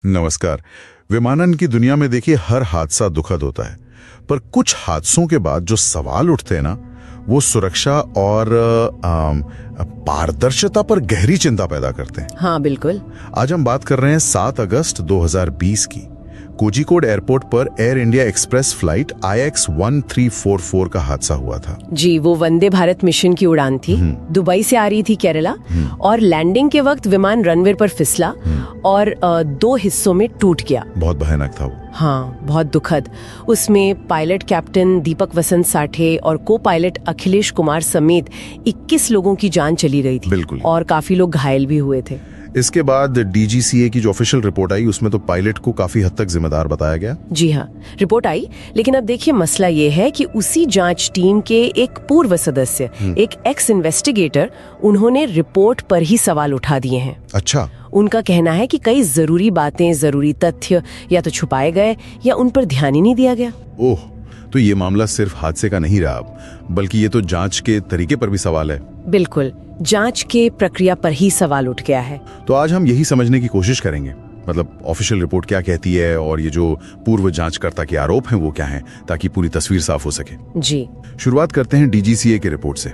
नमस्कार। विमानन की दुनिया में देखिए हर हादसा दुखद होता है, पर कुछ हादसों के बाद जो सवाल उठते हैं ना, वो सुरक्षा और पारदर्शिता पर गहरी चिंता पैदा करते हैं। हाँ बिल्कुल। आज हम बात कर रहे हैं 7 अगस्त 2020 की। कोझिकोड एयरपोर्ट पर air India express flight IX1344 का हादसा हुआ था। जी, वो वंदे भारत मिशन की उड़ान थी। दुबई से आ रही थी केरला और लैंडिंग के वक्त विमान रनवे पर फिसला और 2 हिस्सों में टूट गया। बहुत भयानक था वो। हाँ, बहुत दुखद। उसमें पायलट कैप्टन दीपक वसंत साठे और को पायलट अखिलेश कुमार समेत 21 लोगों की जान चली गई थी। बिल्कुल। और काफी लोग घायल भी हुए थे। इसके बाद DGCA की जो ऑफिशियल रिपोर्ट आई, उसमें तो पायलट को काफी हद तक जिम्मेदार बताया गया। जी हाँ, रिपोर्ट आई, लेकिन अब देखिए मसला ये है कि उसी जांच टीम के एक पूर्व सदस्य, एक एक्स इन्वेस्टिगेटर, उन्होंने रिपोर्ट पर ही सवाल उठा दिए हैं। अच्छा। उनका कहना है कि कई जरूरी बातें, जरूरी तथ्य या तो छुपाए गए या उन पर ध्यान ही नहीं दिया गया। ओह, तो ये मामला सिर्फ हादसे का नहीं रहा, बल्कि ये तो जांच के तरीके पर भी सवाल है। बिल्कुल, जांच के प्रक्रिया पर ही सवाल उठ गया है। तो आज हम यही समझने की कोशिश करेंगे, मतलब ऑफिशियल रिपोर्ट क्या कहती है और ये जो पूर्व जांचकर्ता के आरोप हैं वो क्या हैं, ताकि पूरी तस्वीर साफ हो सके। जी, शुरुआत करते हैं DGCA की रिपोर्ट से।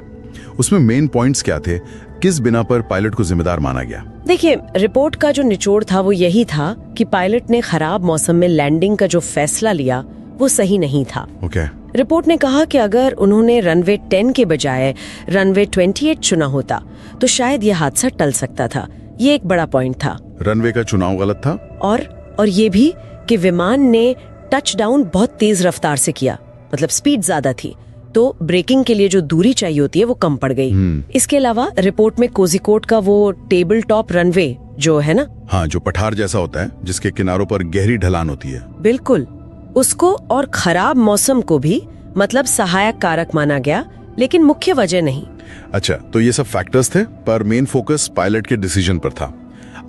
उसमें मेन पॉइंट्स क्या थे, किस बिना पर पायलट को जिम्मेदार माना गया? देखिए, रिपोर्ट का जो निचोड़ था वो यही था कि पायलट ने खराब मौसम में लैंडिंग का जो फैसला लिया वो सही नहीं था। ओके। रिपोर्ट ने कहा कि अगर उन्होंने रनवे 10 के बजाय रनवे 28 चुना होता तो शायद ये हादसा टल सकता था। ये एक बड़ा पॉइंट था। रनवे का चुनाव गलत था और ये भी कि विमान ने टच डाउन बहुत तेज रफ्तार से किया, मतलब स्पीड ज्यादा थी, तो ब्रेकिंग के लिए जो दूरी चाहिए होती है वो कम पड़ गई। इसके अलावा रिपोर्ट में कोझिकोड का वो टेबल टॉप रनवे जो है ना, हाँ, जो पठार जैसा होता है जिसके किनारों पर गहरी ढलान होती है, बिल्कुल, उसको और खराब मौसम को भी मतलब सहायक कारक माना गया, लेकिन मुख्य वजह नहीं। अच्छा, तो ये सब फैक्टर्स थे, पर मेन फोकस पायलट के डिसीजन पर था।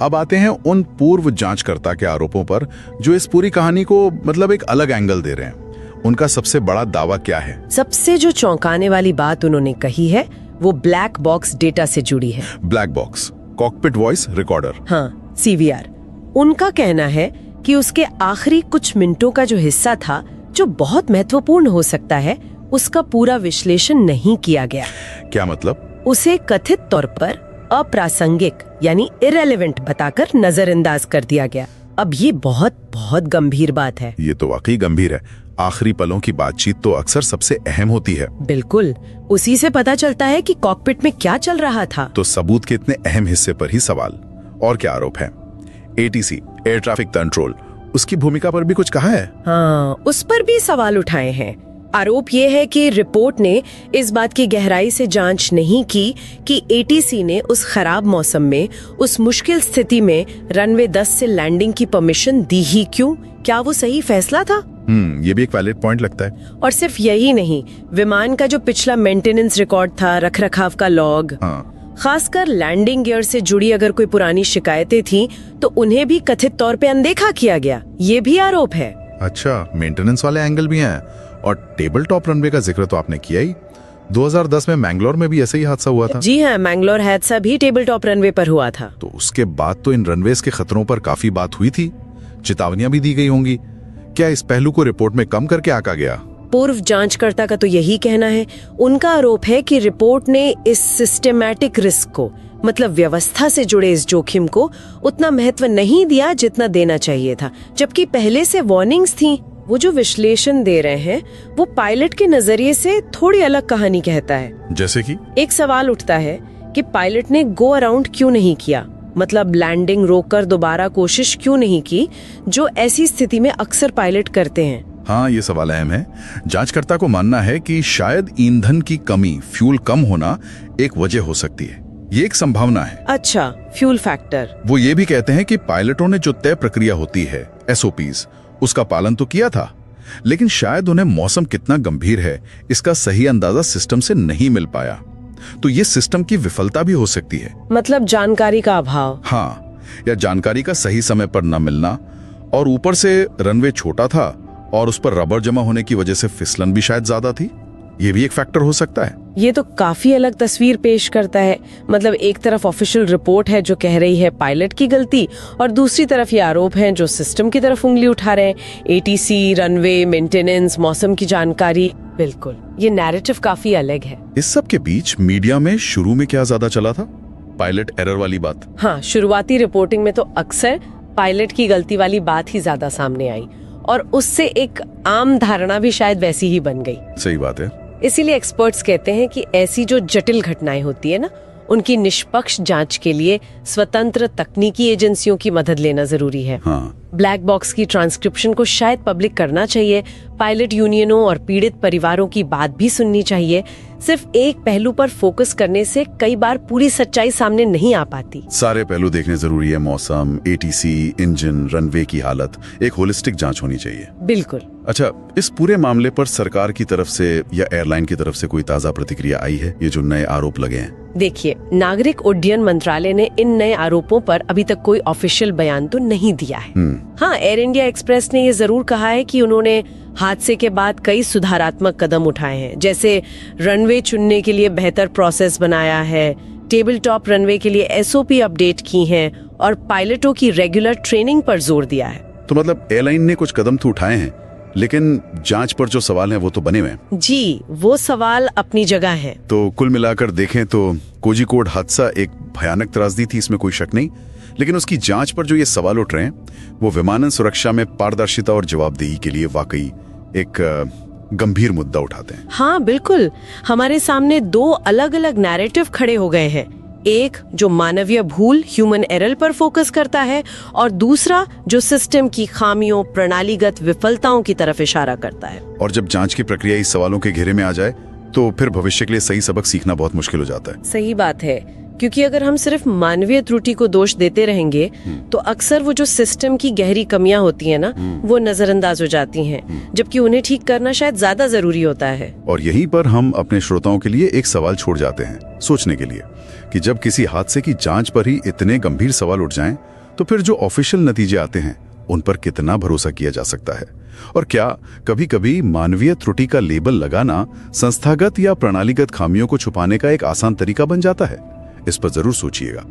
अब आते हैं उन पूर्व जांचकर्ता के आरोपों पर जो इस पूरी कहानी को मतलब एक अलग एंगल दे रहे हैं। उनका सबसे बड़ा दावा क्या है? सबसे जो चौंकाने वाली बात उन्होंने कही है वो ब्लैक बॉक्स डेटा से जुड़ी है। Black box, cockpit voice recorder. हाँ, CVR। उनका कहना है कि उसके आखिरी कुछ मिनटों का जो हिस्सा था, जो बहुत महत्वपूर्ण हो सकता है, उसका पूरा विश्लेषण नहीं किया गया। क्या मतलब? उसे कथित तौर पर अप्रासंगिक यानी इरेलेवेंट बताकर नजरअंदाज कर दिया गया। अब ये बहुत बहुत गंभीर बात है। ये तो वाकई गंभीर है। आखिरी पलों की बातचीत तो अक्सर सबसे अहम होती है। बिल्कुल, उसी से पता चलता है कि कॉकपिट में क्या चल रहा था। तो सबूत के इतने अहम हिस्से पर ही सवाल। और क्या आरोप है? ATC, एयर ट्रैफिक कंट्रोल, उसकी भूमिका पर भी कुछ कहा है? हाँ, उस पर भी सवाल उठाए हैं। आरोप ये है कि रिपोर्ट ने इस बात की गहराई से जांच नहीं की कि ATC ने उस खराब मौसम में, उस मुश्किल स्थिति में रनवे 10 से लैंडिंग की परमिशन दी ही क्यों? क्या वो सही फैसला था? ये भी एक वैलिड पॉइंट लगता है। और सिर्फ यही नहीं, विमान का जो पिछला मेंटेनेंस रिकॉर्ड था, रखरखाव का लॉग, खासकर लैंडिंग गियर से जुड़ी अगर कोई पुरानी शिकायतें थी तो उन्हें भी कथित तौर पे अनदेखा किया गया। ये भी आरोप है। अच्छा, मेंटेनेंस वाले एंगल भी हैं। और टेबल टॉप रनवे का जिक्र तो आपने किया ही। 2010 में मैंगलोर में भी ऐसे ही हादसा हुआ था। जी हाँ, मैंगलोर हादसा भी टेबल टॉप रनवे पर हुआ था। तो उसके बाद तो इन रनवेज के खतरों पर काफी बात हुई थी, चेतावनियां भी दी गई होंगी। क्या इस पहलू को रिपोर्ट में कम करके आका गया? पूर्व जांचकर्ता का तो यही कहना है। उनका आरोप है कि रिपोर्ट ने इस सिस्टेमैटिक रिस्क को, मतलब व्यवस्था से जुड़े इस जोखिम को, उतना महत्व नहीं दिया जितना देना चाहिए था, जबकि पहले से वार्निंग्स थी। वो जो विश्लेषण दे रहे हैं वो पायलट के नजरिए से थोड़ी अलग कहानी कहता है। जैसे कि एक सवाल उठता है कि पायलट ने गो अराउंड क्यों नहीं किया, मतलब लैंडिंग रोककर दोबारा कोशिश क्यों नहीं की, जो ऐसी स्थिति में अक्सर पायलट करते हैं। हाँ, ये सवाल अहम है। जांचकर्ता को मानना है कि शायद ईंधन की कमी, फ्यूल कम होना एक वजह हो सकती है। ये एक संभावना है। अच्छा, फ्यूल फैक्टर। वो ये भी कहते हैं कि पायलटों ने जो तय प्रक्रिया होती है, SOPs, उसका पालन तो किया था, लेकिन शायद उन्हें मौसम कितना गंभीर है इसका सही अंदाजा सिस्टम से नहीं मिल पाया। तो ये सिस्टम की विफलता भी हो सकती है। मतलब जानकारी का अभाव। हाँ, या जानकारी का सही समय पर न मिलना, और ऊपर से रनवे छोटा था और उस पर रबर जमा होने की वजह से फिसलन भी शायद ज्यादा थी। ये भी एक फैक्टर हो सकता है। ये तो काफी अलग तस्वीर पेश करता है। मतलब एक तरफ ऑफिशियल रिपोर्ट है जो कह रही है पायलट की गलती, और दूसरी तरफ ये आरोप हैं जो सिस्टम की तरफ उंगली उठा रहे हैं। एटीसी, रनवे, मेंटेनेंस, मौसम की जानकारी। बिल्कुल, ये नैरेटिव काफी अलग है। इस सब के बीच मीडिया में शुरू में क्या ज्यादा चला था? पायलट एरर वाली बात। हाँ, शुरुआती रिपोर्टिंग में तो अक्सर पायलट की गलती वाली बात ही ज्यादा सामने आई, और उससे एक आम धारणा भी शायद वैसी ही बन गई। सही बात है। इसीलिए एक्सपर्ट्स कहते हैं कि ऐसी जो जटिल घटनाएं होती है ना, उनकी निष्पक्ष जांच के लिए स्वतंत्र तकनीकी एजेंसियों की मदद लेना जरूरी है। हाँ। ब्लैक बॉक्स की ट्रांसक्रिप्शन को शायद पब्लिक करना चाहिए। पायलट यूनियनों और पीड़ित परिवारों की बात भी सुननी चाहिए। सिर्फ एक पहलू पर फोकस करने से कई बार पूरी सच्चाई सामने नहीं आ पाती। सारे पहलू देखने जरूरी है। मौसम, एटीसी, इंजन, रनवे की हालत, एक होलिस्टिक जांच होनी चाहिए। बिल्कुल। अच्छा, इस पूरे मामले पर सरकार की तरफ से या एयरलाइन की तरफ से कोई ताजा प्रतिक्रिया आई है? ये जो नए आरोप लगे हैं। देखिए, नागरिक उड्डयन मंत्रालय ने इन नए आरोपों पर अभी तक कोई ऑफिशियल बयान तो नहीं दिया है। हाँ, एयर इंडिया एक्सप्रेस ने ये जरूर कहा है कि उन्होंने हादसे के बाद कई सुधारात्मक कदम उठाए हैं, जैसे रनवे चुनने के लिए बेहतर प्रोसेस बनाया है, टेबल टॉप रनवे के लिए SOP अपडेट की हैं, और पायलटों की रेगुलर ट्रेनिंग पर जोर दिया है। तो मतलब एयरलाइन ने कुछ कदम तो उठाए हैं, लेकिन जांच पर जो सवाल हैं वो तो बने हुए हैं। जी, वो सवाल अपनी जगह है। तो कुल मिलाकर देखें तो कोझिकोड हादसा एक भयानक त्रासदी थी, इसमें कोई शक नहीं, लेकिन उसकी जांच पर जो ये सवाल उठ रहे हैं वो विमानन सुरक्षा में पारदर्शिता और जवाबदेही के लिए वाकई एक गंभीर मुद्दा उठाते हैं। हाँ बिल्कुल, हमारे सामने दो अलग अलग नैरेटिव खड़े हो गए हैं। एक जो मानवीय भूल, ह्यूमन एरर पर फोकस करता है, और दूसरा जो सिस्टम की खामियों, प्रणालीगत विफलताओं की तरफ इशारा करता है। और जब जांच की प्रक्रिया इस सवालों के घेरे में आ जाए तो फिर भविष्य के लिए सही सबक सीखना बहुत मुश्किल हो जाता है। सही बात है, क्योंकि अगर हम सिर्फ मानवीय त्रुटि को दोष देते रहेंगे तो अक्सर वो जो सिस्टम की गहरी कमियां होती है ना, वो नजरअंदाज हो जाती हैं, जबकि उन्हें ठीक करना शायद ज्यादा जरूरी होता है। और यहीं पर हम अपने श्रोताओं के लिए एक सवाल छोड़ जाते हैं सोचने के लिए, कि जब किसी हादसे की जांच पर ही इतने गंभीर सवाल उठ जाएं, तो फिर जो ऑफिशियल नतीजे आते हैं उन पर कितना भरोसा किया जा सकता है? और क्या कभी कभी मानवीय त्रुटि का लेबल लगाना संस्थागत या प्रणालीगत खामियों को छुपाने का एक आसान तरीका बन जाता है? इस पर जरूर सोचिएगा।